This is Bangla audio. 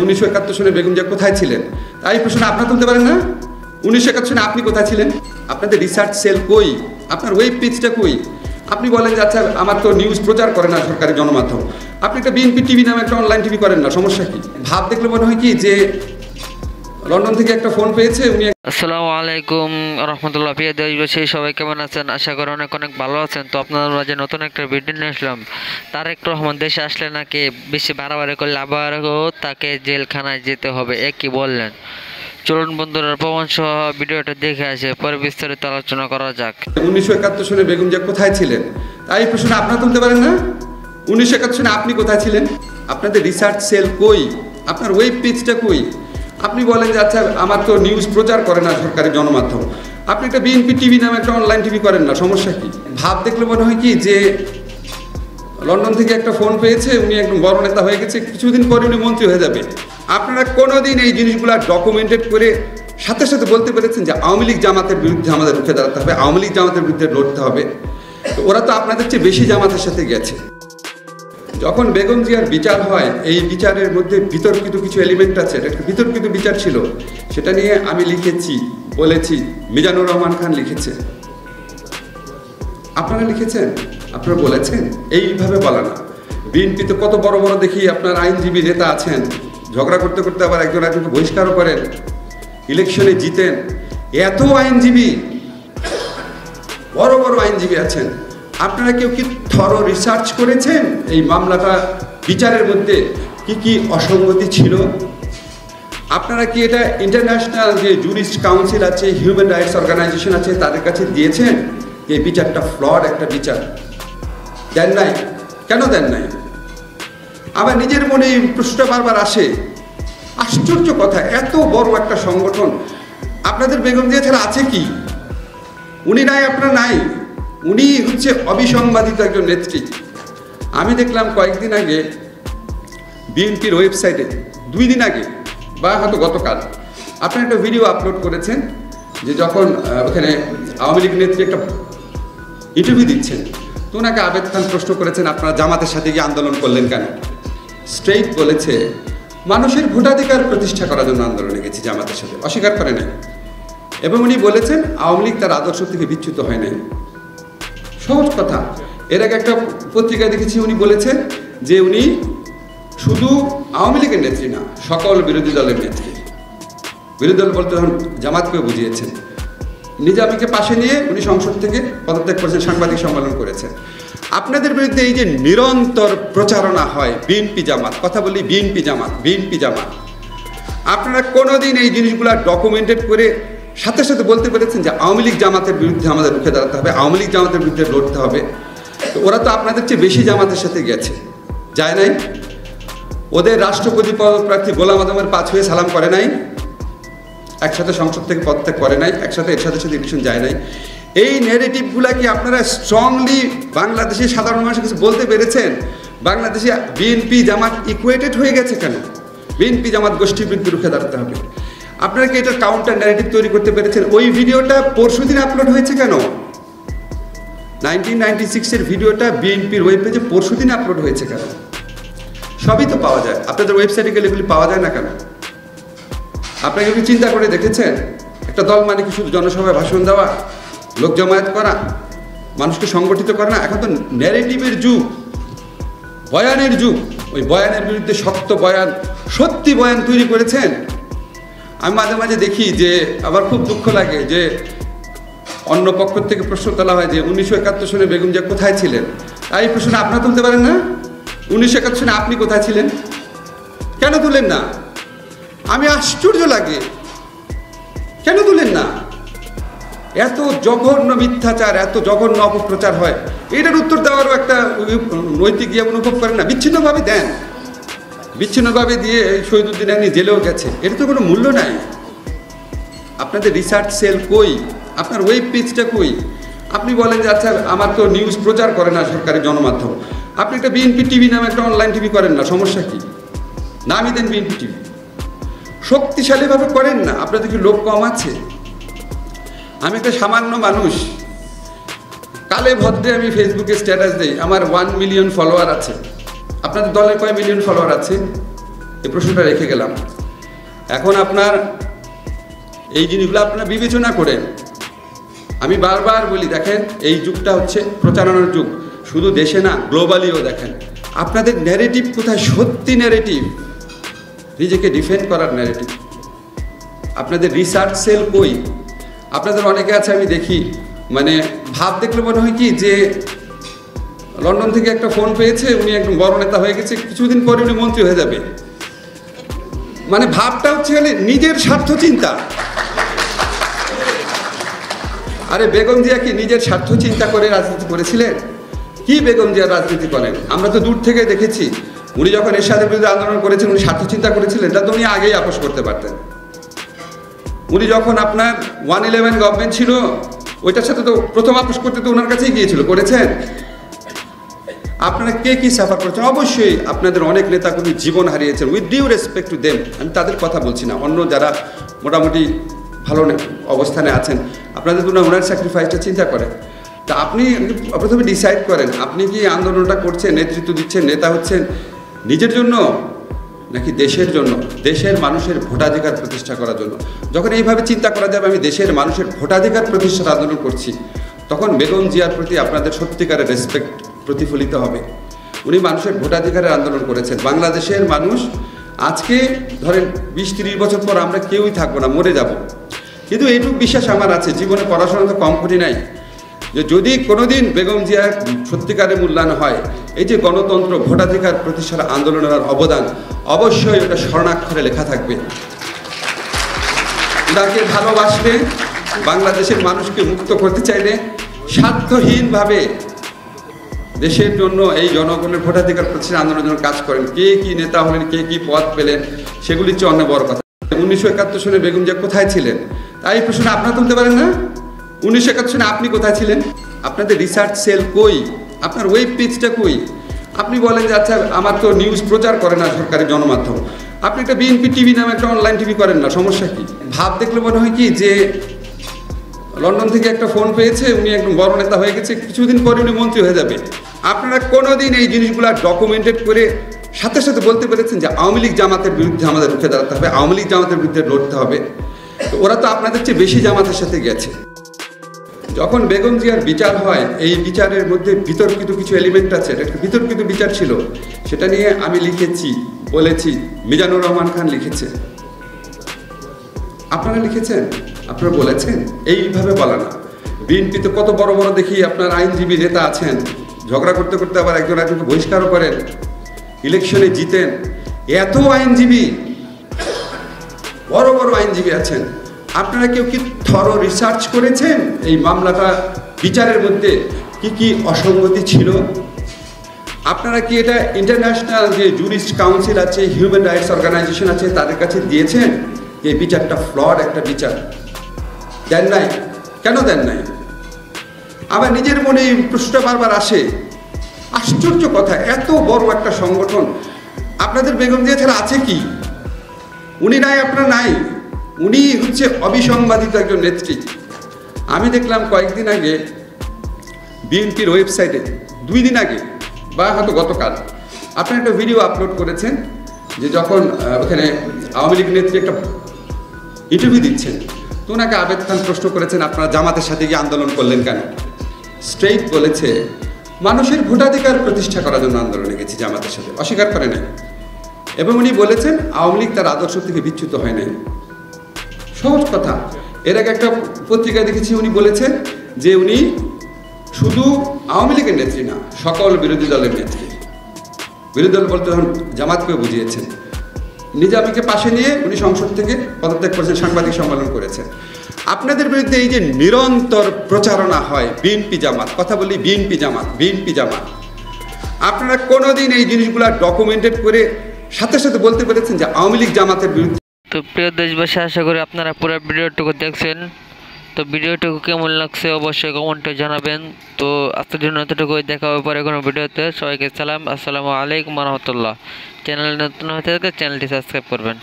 1971 সনে বেগম জিয়া কোথায় ছিলেন, তাই প্রশ্ন আপনারা তুলতে পারেন না? 1971 সনে আপনি কোথায় ছিলেন? আপনাদের রিসার্চ সেল কই? আপনার ওয়েব পেজটা কই? আপনি বলেন যে আচ্ছা আমার তো নিউজ প্রচার করে না সরকারি গণমাধ্যম, আপনি একটা বিএনপি টিভি নামে একটা অনলাইন টিভি করেন না, সমস্যা কি? ভাব দেখলে মনে হয় কি যে লন্ডন থেকে একটা ফোন পেয়েছে উনি। আসসালামু আলাইকুম রহমতুল্লাহ। প্রিয় দেশবাসী, সবাই কেমন আছেন? আশা করি অনেক অনেক ভালো আছেন। তো আপনাদের মাঝে নতুন একটা ভিডিও নিয়ে আসলাম। তারেক রহমান দেশে আসলে নাকি বেশি বাড়াবাড়ি করলে আবারও তাকে জেলখানায় যেতে হবে, একই বললেন। চলুন বন্ধুরা, প্রমাণ সহ ভিডিওটা দেখে আসে, পরে বিস্তারিত আলোচনা করা যাক। 1971 সনে বেগম জিয়া কোথায় ছিলেন, তাই প্রশ্ন আপনারা তুলতে পারেন না? 1971 সনে আপনি কোথায় ছিলেন? আপনাদের রিসার্চ সেল কই? আপনার ওয়েব পেজটা কই? আপনি বলেন যে আচ্ছা আমার তো নিউজ প্রচার করে না সরকারি গণমাধ্যম, আপনি একটা বিএনপি টিভি নামে একটা অনলাইন টিভি করেন না, সমস্যা কি? ভাব দেখলে মনে হয় কি যে লন্ডন থেকে একটা ফোন পেয়েছে উনি একদম বড় নেতা হয়ে গেছে, কিছুদিন পরে উনি মন্ত্রী হয়ে যাবে। আপনারা কোনোদিন এই জিনিসগুলো ডকুমেন্টেড করে সাথে সাথে বলতে পেরেছেন যে আওয়ামী লীগ জামাতের বিরুদ্ধে আমাদের রুখে দাঁড়াতে হবে, আওয়ামী লীগ জামাতের বিরুদ্ধে লড়তে হবে? তো ওরা তো আপনাদের চেয়ে বেশি জামাতের সাথে গেছে। যখন বেগম জিয়ার বিচার হয়, এই বিচারের মধ্যে বিতর্কিত কিছু এলিমেন্ট আছে, একটা বিতর্কিত বিচার ছিল, সেটা নিয়ে আমি লিখেছি, বলেছি, মিজানুর রহমান খান লিখেছে, আপনারা লিখেছেন, আপনারা বলেছেন। এইভাবে বলা না। বিএনপিতে কত বড় বড় দেখি আপনার আইনজীবী নেতা আছেন, ঝগড়া করতে করতে আবার একজন একজনকে বহিষ্কারও করেন, ইলেকশনে জিতেন। এত আইনজীবী, বড় বড় আইনজীবী আছেন, আপনারা কেউ কি থরো রিসার্চ করেছেন এই মামলাটা বিচারের মধ্যে কি কি অসঙ্গতি ছিল? আপনারা কি এটা ইন্টারন্যাশনাল যে জুরিস্ট কাউন্সিল আছে, হিউম্যান রাইটস অর্গানাইজেশন আছে, তাদের কাছে দিয়েছেন যে বিচারটা ফ্লড একটা বিচার? দেন নাই। কেন দেন নাই? আবার নিজের মনে এই প্রশ্নটা বারবার আসে। আশ্চর্য কথা, এত বড় একটা সংগঠন, আপনাদের বেগম জিয়া ছাড়া আছে কি? উনি নাই, আপনারা নাই। উনি হচ্ছে অবিসংবাদিত একজন নেত্রী। আমি দেখলাম কয়েকদিন আগে বিএনপির ওয়েবসাইটে, 2 দিন আগে বা হয়তো গতকাল, আপনি একটা ভিডিও আপলোড করেছেন যে যখন ওখানে আওয়ামী লীগ নেত্রী একটা ইন্টারভিউ দিচ্ছেন, তো ওনাকে আবেদ খান প্রশ্ন করেছেন আপনারা জামাতের সাথে গিয়ে আন্দোলন করলেন কেন? স্ট্রেইট বলেছে মানুষের ভোটাধিকার প্রতিষ্ঠা করার জন্য আন্দোলনে গেছি জামাতের সাথে, অস্বীকার করে নাই। এবং উনি বলেছেন আওয়ামী লীগ তার আদর্শ থেকে বিচ্যুত হয় নাই। সহজ কথা। এর আগে একটা পত্রিকায় দেখেছি উনি বলেছেন যে উনি শুধু আওয়ামী লীগের নেত্রী না, সকল বিরোধী দলের নেত্রী। বিরোধী দল বলতে তখন জামাতকেও বুঝিয়েছেন। নিজামীকে পাশে নিয়ে উনি সংসদ থেকে পদত্যাগ করেছেন, সাংবাদিক সম্মেলন করেছেন। আপনাদের বিরুদ্ধে এই যে নিরন্তর প্রচারণা হয় বিএনপি জামাত, কথা বলি বিএনপি জামাত, বিএনপি জামাত, আপনারা কোনোদিন এই জিনিসগুলো ডকুমেন্টেড করে সাথে সাথে বলতে পেরেছেন যে আওয়ামী লীগ জামাতের বিরুদ্ধে আমাদের রুখে দাঁড়াতে হবে, আওয়ামী লীগ জামাতের বিরুদ্ধে লড়তে হবে? তো ওরা তো আপনাদের চেয়ে বেশি জামাতের সাথে গেছে, যায় নাই? ওদের রাষ্ট্রপতি পদপ্রার্থী গোলাম আজমের 5 হয়ে সালাম করে নাই, একসাথে সংসদ থেকে পদত্যাগ করে নাই, একসাথে এর সাথে সাথে ইলেকশন যায় নাই। এই নেগেটিভগুলা কি আপনারা স্ট্রংলি বাংলাদেশের সাধারণ মানুষের কাছে বলতে পেরেছেন? বাংলাদেশে বিএনপি জামাত ইকুয়েটেড হয়ে গেছে কেন? বিএনপি জামাত গোষ্ঠীর বিরুদ্ধে রুখে দাঁড়াতে হবে। আপনারা কি এটা কাউন্টার ন্যারেটিভ তৈরি করতে পেরেছেন? ওই ভিডিওটা পরশুদিন আপলোড হয়েছে কেন? 1996-এর ভিডিওটা বিএনপির ওয়েব পেজে পরশুদিন আপলোড হয়েছে কেন? সবই তো পাওয়া যায়, আপনাদের ওয়েবসাইটে গেলে এগুলি পাওয়া যায় না কেন? আপনারা কি চিন্তা করে দেখেছেন? একটা দল মানে কি শুধু জনসভায় ভাষণ দেওয়া, লোক জমায়েত করা, মানুষকে সংগঠিত করা না? এখন তো ন্যারেটিভের যুগ, বয়ানের যুগ। ওই বয়ানের বিরুদ্ধে শক্ত বয়ান, সত্যি বয়ান তৈরি করেছেন। আমি মাঝে মাঝে দেখি যে আবার খুব দুঃখ লাগে যে অন্য পক্ষ থেকে প্রশ্ন তোলা হয় যে 1971 সনে বেগম জিয়া কোথায় ছিলেন, তাই প্রশ্ন আপনারা তুলতে পারেন না? 1971 সনে আপনি কোথায় ছিলেন? কেন তুলেন না? আমি আশ্চর্য লাগে, কেন তুলেন না? এত জঘন্য মিথ্যাচার, এত জঘন্য অপপ্রচার হয়, এটার উত্তর দেওয়ারও একটা নৈতিক ইয়ে অনুভব করেন না? বিচ্ছিন্নভাবে দেন, বিচ্ছিন্নভাবে দিয়ে শহীদুদ্দিন এমনি জেলেও গেছে, এটা তো কোনো মূল্য নাই। আপনাদের রিসার্চ সেল কই? আপনার ওয়েব পেজটা কই? আপনি বলেন যে আচ্ছা আমার তো নিউজ প্রচার করে না সরকারি গণমাধ্যম, আপনি একটা বিএনপি টিভি নামে একটা অনলাইন টিভি করেন না, সমস্যা কি? নামই দেন বিএনপি টিভি, শক্তিশালীভাবে করেন না। আপনাদের কি লোক কম আছে? আমি একটা সামান্য মানুষ, কালে ভদ্রে আমি ফেসবুকে স্ট্যাটাস দিই, আমার 1 মিলিয়ন ফলোয়ার আছে। আপনাদের দলের কয় মিলিয়ন ফলোয়ার আছে? এই প্রশ্নটা রেখে গেলাম। এখন আপনার এই জিনিসগুলো আপনারা বিবেচনা করেন। আমি বারবার বলি, দেখেন এই যুগটা হচ্ছে প্রচারণার যুগ, শুধু দেশে না গ্লোবালিও। দেখেন আপনাদের ন্যারেটিভ কোথায়, সত্যি ন্যারেটিভ, নিজেকে ডিফেন্ড করার ন্যারেটিভ। আপনাদের রিসার্চ সেল কই? আপনাদের অনেকে আছে আমি দেখি, মানে ভাব দেখলে মনে হয় কি যে লন্ডন থেকে একটা ফোন পেয়েছে, উনি একদম বড় নেতা হয়ে গেছে, কিছুদিন পরে উনি মন্ত্রী হয়ে যাবে। মানে ভাবটা হচ্ছে নিজের স্বার্থ চিন্তা। আরে বেগম জিয়া কি নিজের স্বার্থ চিন্তা করে রাজনীতি করেছিলেন? কি বেগম জিয়া রাজনীতি করেন? আমরা তো দূর থেকে দেখেছি। উনি যখন এরশাদের বিরুদ্ধে আন্দোলন করেছেন, উনি স্বার্থ চিন্তা করেছিলেন? তা তো উনি আগেই আপোষ করতে পারতেন। উনি যখন আপনার 111 গভর্নমেন্ট ছিল, ওইটার সাথে তো প্রথম আপোষ করতে তো ওনার কাছেই গিয়েছিল, করেছেন? আপনারা কে কি সাফার করেছেন? অবশ্যই আপনাদের অনেক নেতাকর্মী জীবন হারিয়েছেন, with due respect to them. আমি তাদের কথা বলছি না, অন্য যারা মোটামুটি ভালো অবস্থানে আছেন, আপনাদের তো ওনার স্যাক্রিফাইসটা চিন্তা করেন। তা আপনি প্রথমে ডিসাইড করেন, আপনি কি আন্দোলনটা করছেন, নেতৃত্ব দিচ্ছেন, নেতা হচ্ছেন নিজের জন্য নাকি দেশের জন্য, দেশের মানুষের ভোটাধিকার প্রতিষ্ঠা করার জন্য? যখন এইভাবে চিন্তা করা যাবে আমি দেশের মানুষের ভোটাধিকার প্রতিষ্ঠার আন্দোলন করছি, তখন বেগম জিয়ার প্রতি আপনাদের সত্যিকারের রেসপেক্ট প্রতিফলিত হবে। উনি মানুষের ভোটাধিকারের আন্দোলন করেছেন। বাংলাদেশের মানুষ আজকে ধরেন 20-30 বছর পর আমরা কেউই থাকবো না, মরে যাব, কিন্তু এইটুকু বিশ্বাস আমার আছে, জীবনে পড়াশোনা তো কম করি নাই, যে যদি কোনোদিন বেগম জিয়ার সত্যিকারের মূল্যায়ন হয়, এই যে গণতন্ত্র ভোটাধিকার প্রতিষ্ঠার আন্দোলনের অবদান অবশ্যই ওটা স্বর্ণাক্ষরে লেখা থাকবে। তাকে ভালোবাসলে, বাংলাদেশের মানুষকে মুক্ত করতে চাইলে, স্বার্থহীনভাবে দেশের জন্য এই জনগণের ভোটাধিকার প্রতিষ্ঠার আন্দোলনের জন্য কাজ করেন। কে কি নেতা হলেন, কে কি পদ পেলেন, সেগুলির চেয়ে অনেক বড় কথা। 1971 সনে বেগম জিয়া কোথায় ছিলেন? তাই প্রশ্ন আপনারা তুলতে পারেন না? 1971 সনে আপনি কোথায় ছিলেন? আপনাদের রিসার্চ সেল কই? আপনার ওয়েব পেজটা কই? আপনি বলেন যে আচ্ছা আমার তো নিউজ প্রচার করে না সরকারি গণমাধ্যম, আপনি একটা বিএনপি টিভি নামে একটা অনলাইন টিভি করেন না, সমস্যা কি? ভাব দেখলে মনে হয় কি যে লন্ডন থেকে একটা ফোন পেয়েছে, উনি একদম বড় নেতা হয়ে গেছে, কিছুদিন পরে উনি মন্ত্রী হয়ে যাবে। আপনারা কোনোদিন এই জিনিসগুলো ডকুমেন্টেড করে সাথে সাথে বলতে পেরেছেন যে আওয়ামী লীগ জামাতের বিরুদ্ধে আমাদের রুখে দাঁড়াতে হবে, আওয়ামী লীগ জামাতের বিরুদ্ধে লড়তে হবে? তো ওরা তো আপনাদের চেয়ে বেশি জামাতের সাথে গেছে। যখন বেগম জিয়ার বিচার হয়, এই বিচারের মধ্যে বিতর্কিত কিছু এলিমেন্ট আছে, একটা বিতর্কিত বিচার ছিল, সেটা নিয়ে আমি লিখেছি, বলেছি, মিজানুর রহমান খান লিখেছে, আপনারা লিখেছেন, আপনারা বলেছেন। এইভাবে বলা না। বিএনপিতে কত বড় বড় দেখি আপনার আইনজীবী নেতা আছেন, ঝগড়া করতে করতে আবার একজন একজনকে বহিষ্কারও করেন, ইলেকশনে জিতেন। এত আইনজীবী, বড় বড় আইনজীবী আছেন, আপনারা কেউ কি থরো রিসার্চ করেছেন এই মামলাটা বিচারের মধ্যে কি কি অসঙ্গতি ছিল? আপনারা কি এটা ইন্টারন্যাশনাল যে জুরিস্ট কাউন্সিল আছে, হিউম্যান রাইটস অর্গানাইজেশন আছে, তাদের কাছে দিয়েছেন যে বিচারটা ফ্লড একটা বিচার? দেন নাই। কেন দেন নাই? আবার নিজের মনে এই প্রশ্নটা বারবার আসে। আশ্চর্য কথা, এত বড় একটা সংগঠন, আপনাদের বেগম জিয়া ছাড়া আছে কি? উনি নাই, আপনারা নাই। উনি হচ্ছে অবিসংবাদিত একজন নেত্রী। আমি দেখলাম কয়েকদিন আগে বিএনপির ওয়েবসাইটে, 2 দিন আগে বা হয়তো গতকাল, আপনি একটা ভিডিও আপলোড করেছেন যে যখন ওখানে আওয়ামী লীগ নেত্রী একটা ইন্টারভিউ দিচ্ছেন, তো ওনাকে আবেদ খান প্রশ্ন করেছেন আপনারা জামাতের সাথে গিয়ে আন্দোলন করলেন কেন? স্ট্রেইট বলেছে মানুষের ভোটাধিকার প্রতিষ্ঠা করার জন্য আন্দোলনে গেছি জামাতের সাথে, অস্বীকার করে নাই। এবং উনি বলেছেন আওয়ামী লীগ তার আদর্শ থেকে বিচ্যুত হয় নাই। সহজ কথা। এর আগে একটা পত্রিকায় দেখেছি উনি বলেছেন যে উনি শুধু আওয়ামী লীগের নেত্রী না, সকল বিরোধী দলের নেত্রী। বিরোধী দল বলতে তখন জামাতকে বুঝিয়েছেন। নিজামীকে পাশে নিয়ে উনি সংসদ থেকে পদত্যাগ করেছেন, সাংবাদিক সম্মেলন করেছেন। আপনাদের বিরুদ্ধে এই যে নিরন্তর প্রচারণা হয় বিএনপি জামাত, কথা বলি বিএনপি জামাত, বিএনপি জামাত, আপনারা কোনোদিন এই জিনিসগুলো ডকুমেন্টেড করে সাথে সাথে বলতে পেরেছেন যে আওয়ামী লীগ জামাতের বিরুদ্ধে? তো প্রিয় দেশবাসী, আশা করি আপনারা পুরো ভিডিওটুকু দেখছেন। তো ভিডিওটুকু কেমন লাগছে অবশ্যই কমেন্টে জানাবেন। তো আজকের জন্য এতটুকুই, দেখা হবে পরে কোনো ভিডিওতে। সবাইকে সালাম, আসসালামু আলাইকুম রহমতুল্লাহ। চ্যানেল নতুন হয়ে থাকে চ্যানেলটি সাবস্ক্রাইব করবেন।